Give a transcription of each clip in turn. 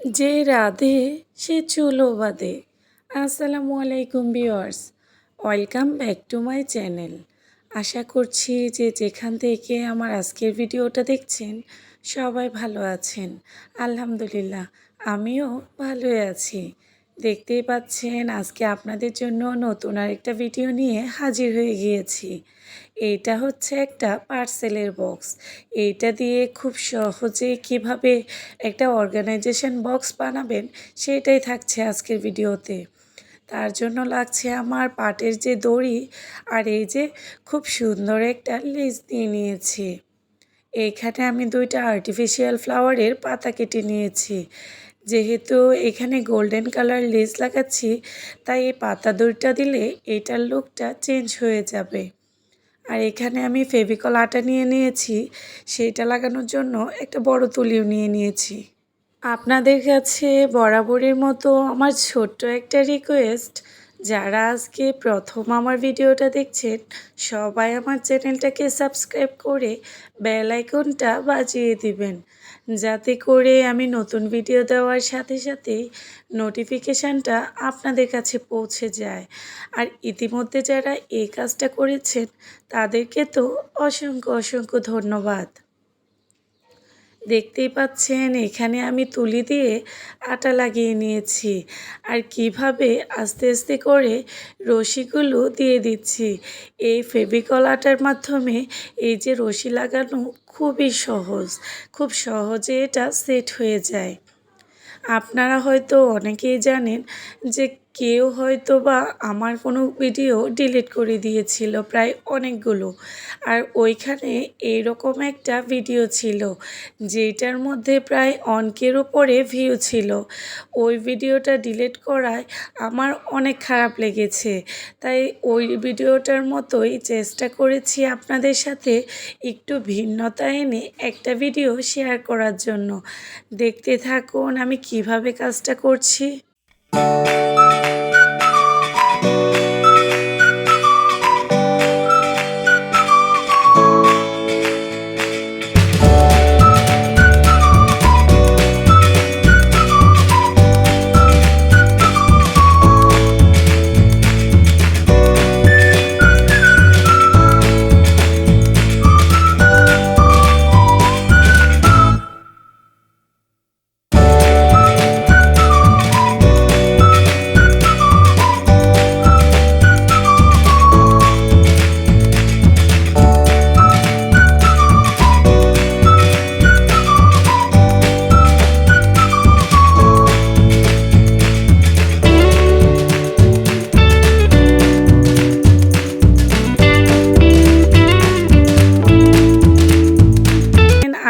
যে রাধে সে চুলো বাঁধে। আসসালামু আলাইকুম viewers, welcome back to my channel. আশা করছি যে যেখান থেকে আমার আজকের ভিডিওটা দেখছেন সবাই ভালো আছেন। আলহামদুলিল্লাহ আমিও ভালোই আছি। দেখতেই পাচ্ছেন আজকে আপনাদের জন্য নতুন আরেকটা ভিডিও নিয়ে হাজির হয়ে গিয়েছি। এইটা হচ্ছে একটা পার্সেলের বক্স। এইটা দিয়ে খুব সহজেই কিভাবে একটা অর্গানাইজেশন বক্স বানাবেন সেটাই থাকছে আজকের ভিডিওতে। তার জন্য লাগছে আমার পাটের যে দড়ি আর এই যে খুব সুন্দর একটা লেস দিয়ে নিয়েছি। এইখানে আমি দুইটা আর্টিফিশিয়াল ফ্লাওয়ারের পাতা কেটে নিয়েছি। যেহেতু এখানে গোল্ডেন কালার লেস লাগাচ্ছি তাই এই পাতা দড়িটা দিলে এটার লুকটা চেঞ্জ হয়ে যাবে। আর এখানে আমি ফেভিকল আটা নিয়ে নিয়েছি, সেইটা লাগানোর জন্য একটা বড় তুলিও নিয়ে নিয়েছি। আপনাদের কাছে বরাবরের মতো আমার ছোট্ট একটা রিকোয়েস্ট, যারা আজকে প্রথম আমার ভিডিওটা দেখছেন সবাই আমার চ্যানেলটাকে সাবস্ক্রাইব করে বেল আইকনটা বাজিয়ে দিবেন, যাতে করে আমি নতুন ভিডিও দেওয়ার সাথে সাথেই নোটিফিকেশানটা আপনাদের কাছে পৌঁছে যায়। আর ইতিমধ্যে যারা এই কাজটা করেছেন তাদেরকে তো অসংখ্য অসংখ্য ধন্যবাদ। দেখতেই পাচ্ছেন এখানে আমি তুলি দিয়ে আটা লাগিয়ে নিয়েছি আর কিভাবে আস্তে আস্তে করে রশিগুলো দিয়ে দিচ্ছি। এই ফেভিকল আটার মাধ্যমে এই যে রশি লাগানো খুবই সহজ, খুব সহজে এটা সেট হয়ে যায়। আপনারা হয়তো অনেকেই জানেন যে কেউ হয়তো বা আমার কোনো ভিডিও ডিলিট করে দিয়েছিল প্রায় অনেকগুলো, আর ওইখানে এইরকম একটা ভিডিও ছিল যেটার মধ্যে প্রায় অনেকের উপরে ভিউ ছিল। ওই ভিডিওটা ডিলিট করায় আমার অনেক খারাপ লেগেছে, তাই ওই ভিডিওটার মতোই চেষ্টা করেছি আপনাদের সাথে একটু ভিন্নতা এনে একটা ভিডিও শেয়ার করার জন্য। দেখতে থাকুন আমি কিভাবে কাজটা করছি।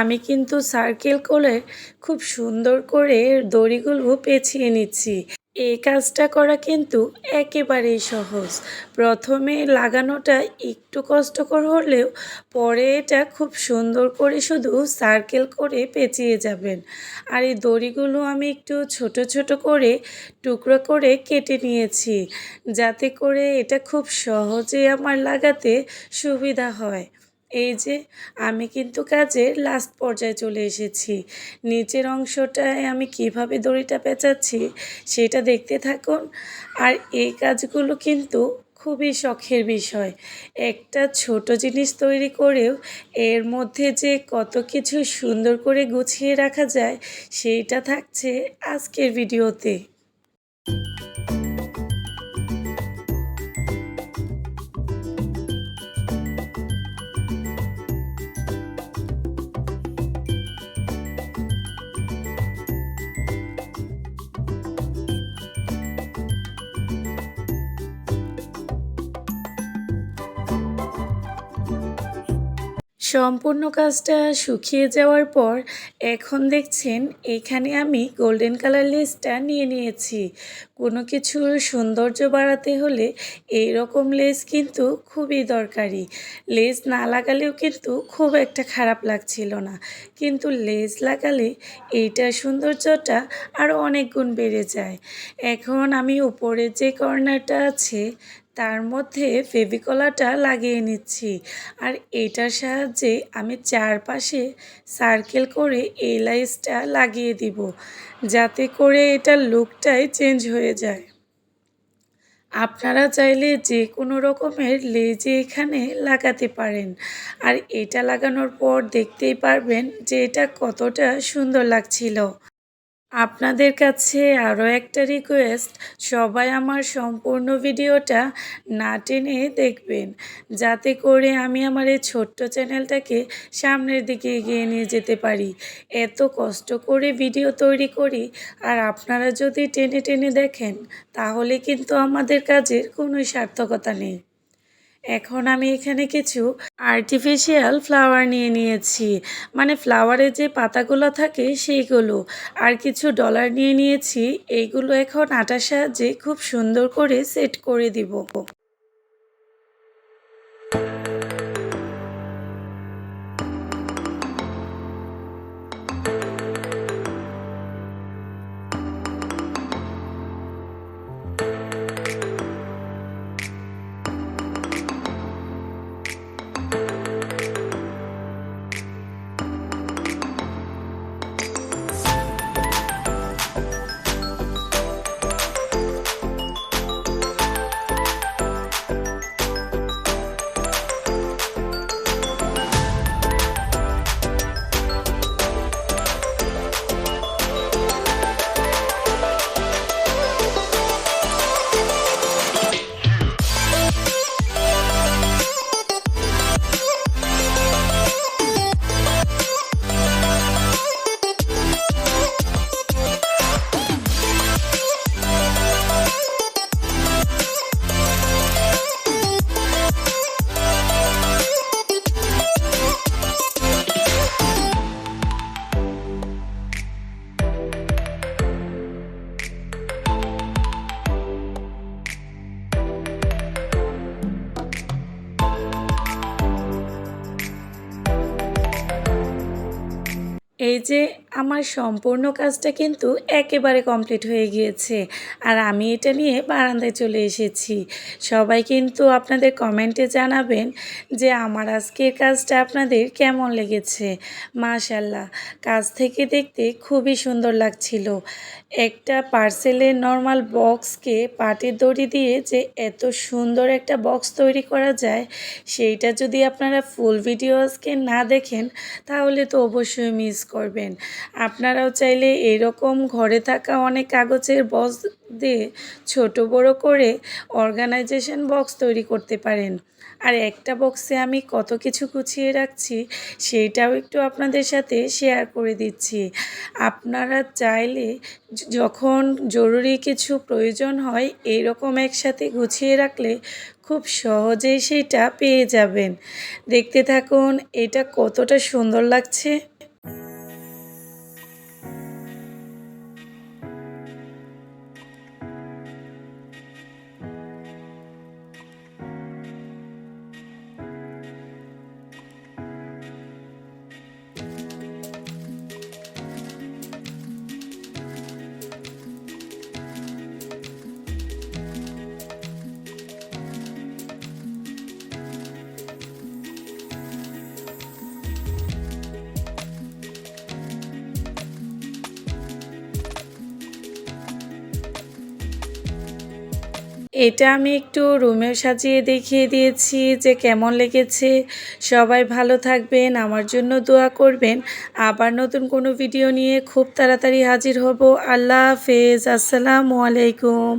আমি কিন্তু সার্কেল করে খুব সুন্দর করে দড়িগুলো পেঁচিয়ে নিচ্ছি। এই কাজটা করা কিন্তু একেবারেই সহজ। প্রথমে লাগানোটা একটু কষ্টকর হলেও পরে এটা খুব সুন্দর করে শুধু সার্কেল করে পেঁচিয়ে যাবেন। আর এই দড়িগুলো আমি একটু ছোট ছোট করে টুকরো করে কেটে নিয়েছি, যাতে করে এটা খুব সহজে আমার লাগাতে সুবিধা হয়। এই যে আমি কিন্তু কাজের লাস্ট পর্যায়ে চলে এসেছি। নিচের অংশটায় আমি কিভাবে দড়িটা পেঁচাচ্ছি সেটা দেখতে থাকুন। আর এই কাজগুলো কিন্তু খুবই শখের বিষয়। একটা ছোট জিনিস তৈরি করেও এর মধ্যে যে কত কিছু সুন্দর করে গুছিয়ে রাখা যায় সেইটা থাকছে আজকের ভিডিওতে। সম্পূর্ণ কাজটা শুকিয়ে যাওয়ার পর এখন দেখছেন এখানে আমি গোল্ডেন কালার লেসটা নিয়ে নিয়েছি। কোনো কিছুর সৌন্দর্য বাড়াতে হলে এই রকম লেস কিন্তু খুবই দরকারি। লেস না লাগালেও কিন্তু খুব একটা খারাপ লাগছিল না, কিন্তু লেস লাগালে এইটার সৌন্দর্যটা আরও অনেক গুণ বেড়ে যায়। এখন আমি উপরের যে কর্নারটা আছে তার মধ্যে ফেভিকলাটা লাগিয়ে নিচ্ছি। আর এটার সাহায্যে আমি চারপাশে সার্কেল করে এই লেসটা লাগিয়ে দিব, যাতে করে এটার লুকটাই চেঞ্জ হয়ে যায়। আপনারা চাইলে যে কোনো রকমের লেজে এখানে লাগাতে পারেন। আর এটা লাগানোর পর দেখতেই পারবেন যে এটা কতটা সুন্দর লাগছিল। আপনাদের কাছে আরও একটা রিকোয়েস্ট, সবাই আমার সম্পূর্ণ ভিডিওটা না টেনে দেখবেন, যাতে করে আমি আমার এই ছোট্ট চ্যানেলটাকে সামনের দিকে এগিয়ে নিয়ে যেতে পারি। এত কষ্ট করে ভিডিও তৈরি করি, আর আপনারা যদি টেনে টেনে দেখেন তাহলে কিন্তু আমাদের কাজের কোনো সার্থকতা নেই। এখন আমি এখানে কিছু আর্টিফিশিয়াল ফ্লাওয়ার নিয়ে নিয়েছি, মানে ফ্লাওয়ারের যে পাতাগুলো থাকে সেইগুলো, আর কিছু ডলার নিয়ে নিয়েছি। এইগুলো এখন আটার সাহায্যে খুব সুন্দর করে সেট করে দিব। এই যে আমার সম্পূর্ণ কাজটা কিন্তু একেবারে কমপ্লিট হয়ে গিয়েছে, আর আমি এটা নিয়ে বারান্দায় চলে এসেছি। সবাই কিন্তু আপনাদের কমেন্টে জানাবেন যে আমার আজকের কাজটা আপনাদের কেমন লেগেছে। মাশাল্লাহ, কাজ থেকে দেখতে খুবই সুন্দর লাগছিল। একটা পার্সেলের নর্মাল বক্সকে পাটের দড়ি দিয়ে যে এত সুন্দর একটা বক্স তৈরি করা যায়, সেইটা যদি আপনারা ফুল ভিডিও আজকে না দেখেন তাহলে তো অবশ্যই মিস করবেন। আপনারাও চাইলে এরকম ঘরে থাকা অনেক কাগজের বক্স দিয়ে ছোট বড় করে অর্গানাইজেশন বক্স তৈরি করতে পারেন। আর একটা বক্সে আমি কত কিছু গুছিয়ে রাখছি সেইটাও একটু আপনাদের সাথে শেয়ার করে দিচ্ছি। আপনারা চাইলে যখন জরুরি কিছু প্রয়োজন হয় এইরকম একসাথে গুছিয়ে রাখলে খুব সহজেই সেটা পেয়ে যাবেন। দেখতে থাকুন এটা কতটা সুন্দর লাগছে। এটা আমি একটু রুমেও সাজিয়ে দেখিয়ে দিয়েছি যে কেমন লেগেছে। সবাই ভালো থাকবেন, আমার জন্য দোয়া করবেন। আবার নতুন কোনো ভিডিও নিয়ে খুব তাড়াতাড়ি হাজির হব। আল্লাহ হাফেজ, আসসালামু আলাইকুম।